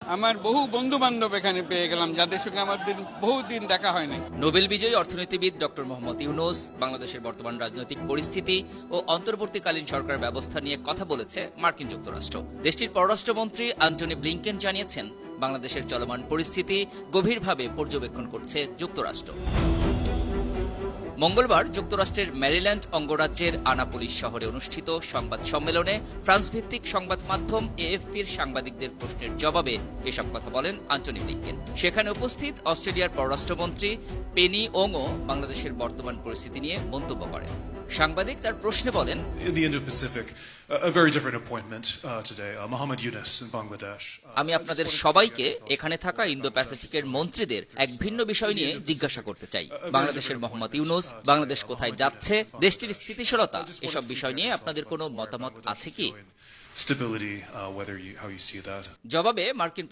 আমার বহু বন্ধু বান্ধব এখানে পেয়ে গেলাম, যাদের সঙ্গে আমার বহুদিন দেখা হয় নাই। নোবেল বিজয়ী অর্থনীতিবিদ ডক্টর মোহাম্মদ ইউনূস বাংলাদেশের বর্তমান রাজনৈতিক পরিস্থিতি ও অন্তর্বর্তীকালীন সরকার ব্যবস্থা নিয়ে কথা বলেছে মার্কিন যুক্তরাষ্ট্র। দেশটির পররাষ্ট্রমন্ত্রী অ্যান্টনি ব্লিংকেন জানিয়েছেন, বাংলাদেশের চলমান পরিস্থিতি গভীরভাবে পর্যবেক্ষণ করছে যুক্তরাষ্ট্র। মঙ্গলবার যুক্তরাষ্ট্রের ম্যারিল্যান্ড অঙ্গরাজ্যের আনাপোলিস শহরে অনুষ্ঠিত সংবাদ সম্মেলনে ফ্রান্স ভিত্তিক সংবাদ মাধ্যম এএফপির সাংবাদিকদের প্রশ্নের জবাবে এসব কথা বলেন অ্যান্টনি ব্লিংকেন। সেখানে উপস্থিত অস্ট্রেলিয়ার পররাষ্ট্রমন্ত্রী পেনি ওংও বাংলাদেশের বর্তমান পরিস্থিতি নিয়ে মন্তব্য করেন। সাংবাদিক তার প্রশ্নে বলেন, আমি আপনাদের সবাইকে এখানে থাকা ইন্দো প্যাসিফিকের মন্ত্রীদের এক ভিন্ন বিষয় নিয়ে জিজ্ঞাসা করতে চাই। বাংলাদেশের মোহাম্মদ ইউনূস বাংলাদেশ কোথায় যাচ্ছে, দেশটির স্থিতিশীলতা, এসব বিষয় নিয়ে আপনাদের কোনো মতামত আছে কি? জবাবে মার্কিন